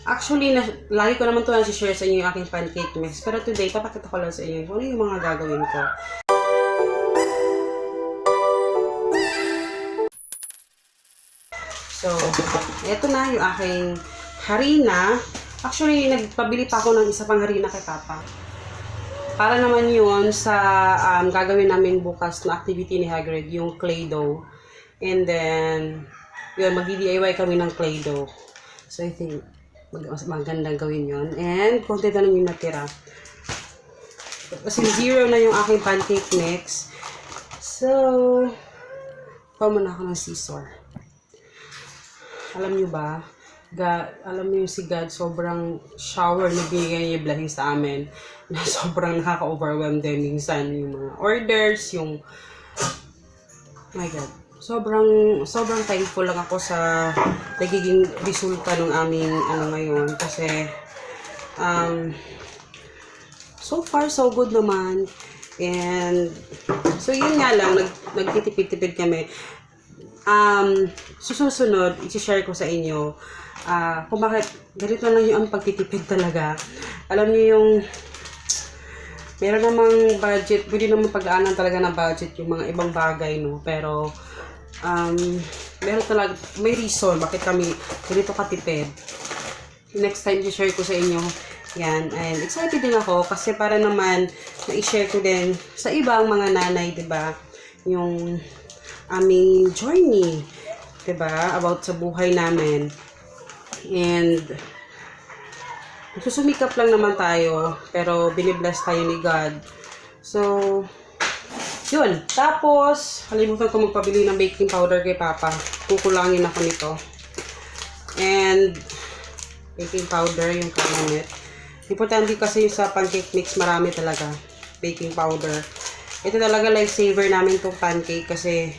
Actually, lagi ko naman ito na-share sa inyo yung aking pancake mix. Pero today, papakita ko lang sa inyo kung ano yung mga gagawin ko. So, eto na yung aking harina. Actually, nagpabili pa ako ng isa pang harina kay Papa. Para naman yun sa gagawin namin bukas na activity ni Hagrid, yung clay dough. And then, yun, mag-DIY kami ng clay dough. So, I think, magandang gawin yun. And, konti na lang yung natira. Kasi 0 na yung aking pancake mix. So, muna ako ng scissor. Alam nyo ba, alam niyo si God, sobrang shower na binigay niya blessing sa amin. Na sobrang nakaka-overwhelm din minsan yung mga orders, yung, my God, sobrang thankful lang ako sa nagiging resulta ng aming ngayon. Kasi, so far, so good naman. And, so yun nga lang, nagtitipid-tipid kami. Susunod, i-share ko sa inyo kung bakit ganito lang yung pagtitipid talaga. Alam niyo yung meron namang budget, pwede naman pag-aanan talaga ng budget yung mga ibang bagay, no? Pero meron talaga, may reason bakit kami ganito katipid. Next time i-share ko sa inyo yan. And excited din ako kasi para naman na-i-share ko din sa ibang mga nanay, diba? Yung aming journey, diba? About sa buhay namin. And susumikap lang naman tayo, pero binibless tayo ni God. So, yun. Tapos, halimutan ko magpabili ng baking powder kay Papa. Kukulangin ako nito. And, baking powder, yung kamanit. Importante kasi sa pancake mix, marami talaga. Baking powder. Ito talaga lifesaver namin tong pancake kasi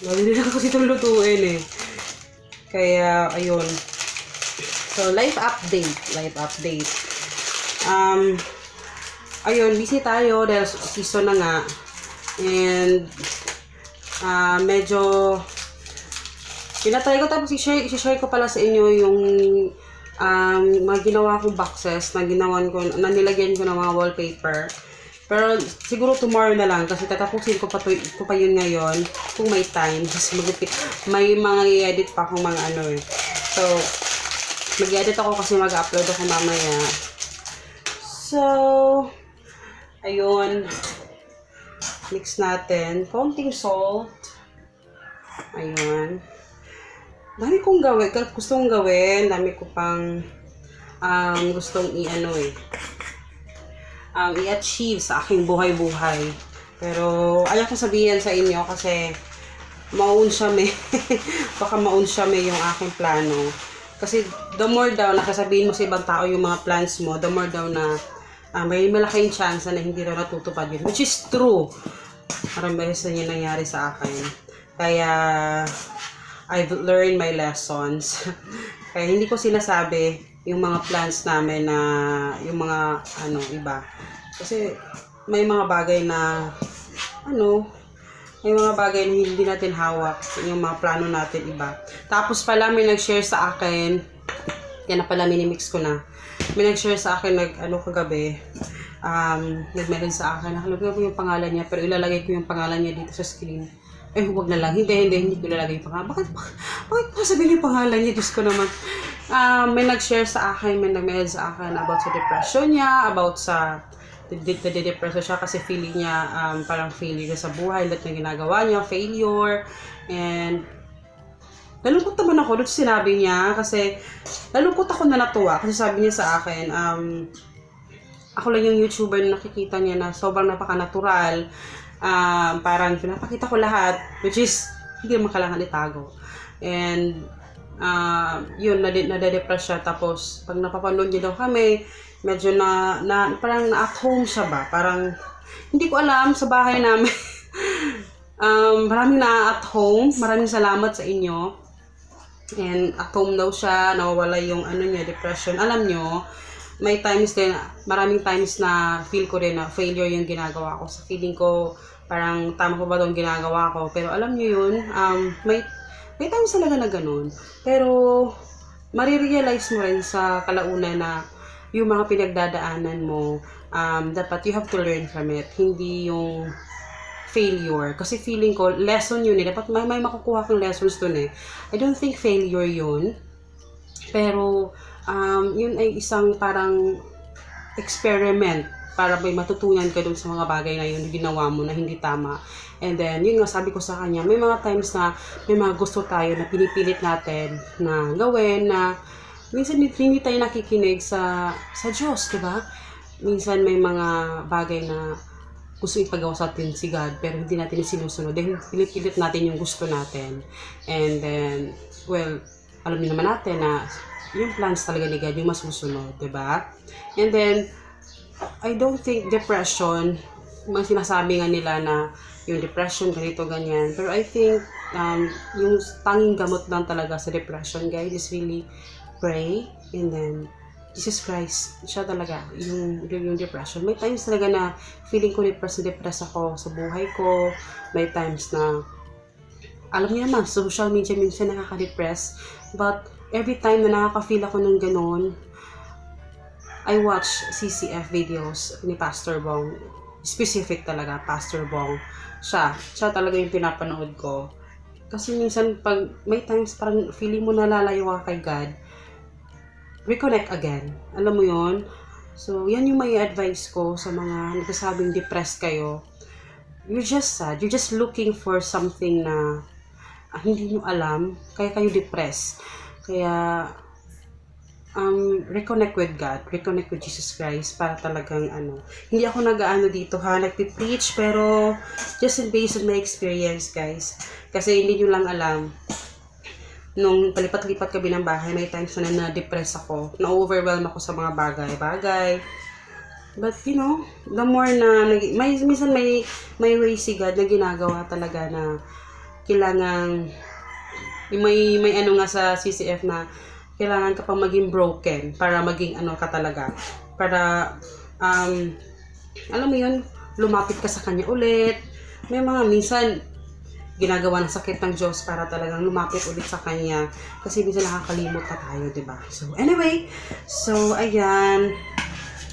hindi na kasi itong lutuin eh. Kaya, ayun. So, life update. Ayun, busy tayo dahil season na nga. And, medyo, pinatry ko tapos i-share ko pala sa inyo yung mga ginawa kong boxes na nilagyan ko ng mga wallpaper. Pero siguro tomorrow na lang kasi tatapusin ko pa yun ngayon kung may time kasi may mga i-edit pa akong mga eh. So, mag-edit ako kasi mag-upload ako mamaya. So, ayun. Mix natin. Konting salt. Ayun. Dami kong gawin. Gustong gawin. Dami ko pang gustong i-achieve sa aking buhay-buhay. Pero, ayaw ko sabihin sa inyo kasi maunsyame. Baka maunsyame yung aking plano. Kasi, the more daw nakasabihin mo sa ibang tao yung mga plans mo, the more daw na may malaking chance na hindi daw natutupad yun. Which is true. Maraming beses na yun nangyari sa akin. Kaya, I've learned my lessons. Kaya, hindi ko sinasabi yung mga plans namin na yung mga iba. Kasi may mga bagay na may mga bagay na hindi natin hawak yung mga plano natin iba. Tapos pala may nag-share sa akin, yan na pala minimix ko na. May nag-share sa akin kagabi. Nag-message sa akin, nakalagay ko yung pangalan niya pero ilalagay ko yung pangalan niya dito sa screen. Huwag na lang. Hindi ko ilalagay yung pangalan. Bakit ko sabihin yung pangalan niya? Diyos ko naman. May nag-share sa akin, may nag-message sa akin about sa depression niya, about sa depression siya kasi feeling niya parang failure sa buhay, lahat ng ginagawa niya, failure. And nalungkot naman ako doon sinabi niya kasi nalungkot ako na natuwa kasi sabi niya sa akin, ako lang yung YouTuber na nakikita niya na sobrang napaka-natural. Parang pinapakita ko lahat, which is hindi naman kailangan itago. And yun, nade-depress siya. Tapos pag napapanood niya daw kami, medyo parang na-at home siya ba? Parang hindi ko alam sa bahay namin. Maraming na-at home. Maraming salamat sa inyo. And at home daw siya, nawawala yung depression. Alam nyo, may times din, maraming times na feel ko rin na failure yung ginagawa ko. Sa feeling ko, parang tama ko ba itong ginagawa ko? Pero alam nyo yun, may times talaga na ganun. Pero, marirealize mo rin sa kalaunan na yung mga pinagdadaanan mo, dapat you have to learn from it. Hindi yung failure. Kasi feeling ko, lesson yun eh. Dapat may makukuha kang lessons dun eh. I don't think failure yun. Pero, yun ay isang parang experiment para may matutunan ka dun sa mga bagay na yun ginawa mo na hindi tama. And then, yun nga sabi ko sa kanya, may mga times na may mga gusto tayo na pinipilit natin na gawin na minsan hindi tayo nakikinig sa Diyos, di ba? Minsan may mga bagay na gusto ipagawa sa atin si God pero hindi natin sinusunod. Dahil pinipilit natin yung gusto natin. And then, well, alam niyo naman natin na yung plans talaga ni God yung masusunod, di ba? And then, I don't think depression, may sinasabi nga nila na yung depression, ganito, ganyan. Pero I think, yung tanging gamot lang talaga sa depression, guys, is really pray. And then, Jesus Christ, siya talaga, yung depression. May times talaga na feeling ko depressed ako sa buhay ko. May times na, alam niyo naman, social media minsan nakaka-depress. But, every time na nakaka-feel ako ng ganun, I watch CCF videos ni Pastor Bong. Specific talaga, Pastor Bong. Siya talaga yung pinapanood ko. Kasi minsan, pag may times parang feeling mo nalalayo ka kay God, reconnect again. Alam mo yon. So, yan yung may advice ko sa mga nagsasabing depressed kayo. You're just sad. You're just looking for something na hindi nyo alam. Kaya kayo depressed. Kaya, reconnect with God, reconnect with Jesus Christ para talagang hindi ako nag-aano dito ha, nagpi-preach pero just based on my experience guys. Kasi hindi nyo lang alam, nung palipat-lipat kami ng bahay, may times na na-depress ako, na-overwhelm ako sa mga bagay-bagay. But you know, the more na, minsan may way si God na ginagawa talaga na kailangan, may ano nga sa CCF na kailangan ka pang maging broken para maging ka talaga. Para, alam mo yun, lumapit ka sa Kanya ulit. May mga minsan, ginagawa ng sakit ng Diyos para talagang lumapit ulit sa Kanya. Kasi minsan nakakalimot ka tayo, diba? So, anyway. So, ayan.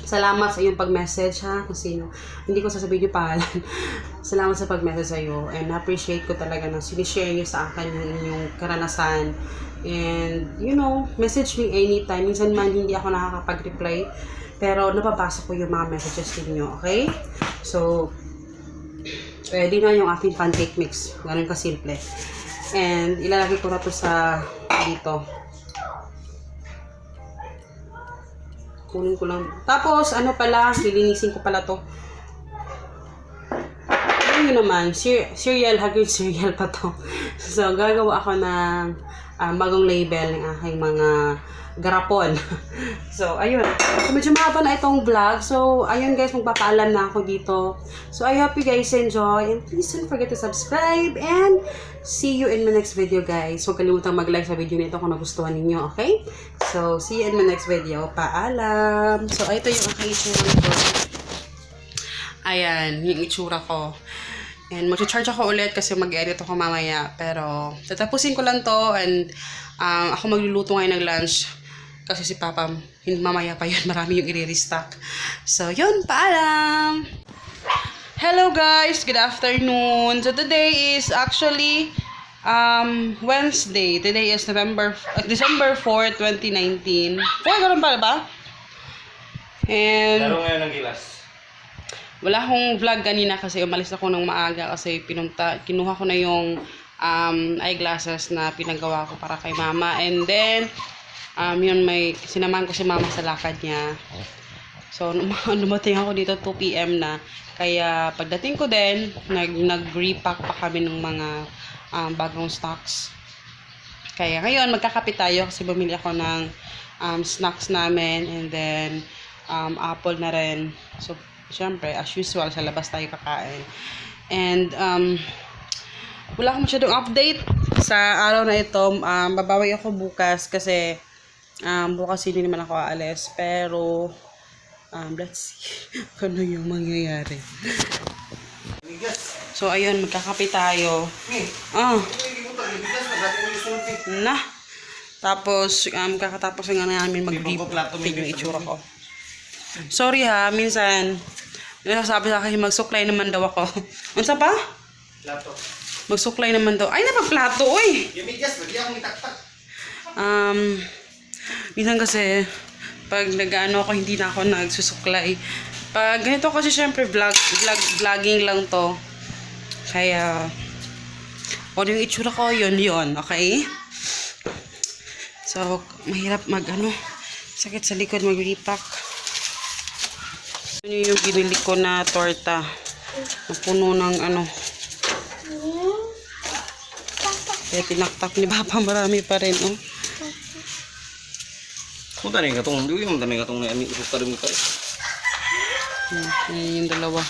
Salamat sa iyong pag-message ha, kung sino. Hindi ko sasabihin yung pangalan. Salamat sa pag-message sa iyo. And appreciate ko talaga na sinishare niyo sa akin yung inyong karanasan. And, you know, message me anytime. Minsan man hindi ako nakakapag-reply. Pero nababasa ko yung mga messages ninyo, okay? So, ready na yung aking pancake mix. Ganun kasimple. And, ilalagay ko na to sa dito. Kunin ko lang. Tapos, lilinisin ko pala to. Yun naman, cereal, hagod cereal pa to. So, gagawa ako ng bagong label ng aking mga garapon. So, ayun. So, medyo mahaba na itong vlog. So, ayun guys, magpapaalam na ako dito. So, I hope you guys enjoy. And please don't forget to subscribe. And see you in my next video guys. Huwag kalimutang mag-like sa video nito kung nagustuhan ninyo, okay? So, see you in my next video. Paalam! So, ito yung aking itsura nito. Ayan, yung itsura ko. And mag-charge ako ulit kasi mag-edit ako mamaya. Pero, tatapusin ko lang to. And, ako magluluto ngayon ng lunch. Kasi si Papa, mamaya pa yun. Marami yung i-restock. So, yun. Paalam! Hello guys! Good afternoon! So, today is actually Wednesday. Today is December 4, 2019. Ganun pala ba? And, laro ngayon ng gilas. Wala akong vlog kanina kasi umalis ako ng maaga kasi kinuha ko na yung eyeglasses na pinagawa ko para kay mama. And then, yun sinamahan ko si mama sa lakad niya. So, dumating ako dito 2 PM na. Kaya, pagdating ko din, nag-repack pa kami ng mga bagong stocks. Kaya, ngayon, magkakapit tayo kasi bumili ako ng snacks namin. And then, apple na rin. So, syempre, as usual, sa labas tayo kakain. And, wala akong masyadong update sa araw na ito. Babawi ako bukas kasi bukas hindi naman ako aalis. Pero, let's see ano yung mangyayari. So, ayun, magkakape tayo. Tapos, kakatapos nga namin mag-repaint yung itsura ko. Sorry ha, minsan, sabi sa akin, magsuklay naman daw ako. Unsa pa? Plato. Magsuklay naman daw. Ay, napagplato, oy! Yung medyas, lagi akong itaktak. Minsan kasi, pag nag-ano ako, hindi na ako nagsusuklay. Pag ganito kasi, syempre, vlogging lang to. Kaya, o yung itsura ko, yun, okay? So, mahirap sakit sa likod mag-repack. Yun yung binili ko na torta. Napuno ng Kaya tinaktak ni Papa, marami pa rin, oh. Kung tanay ka itong, hindi mo tanay ka itong na-amit ko pa rin mo tayo. Yan yung dalawa.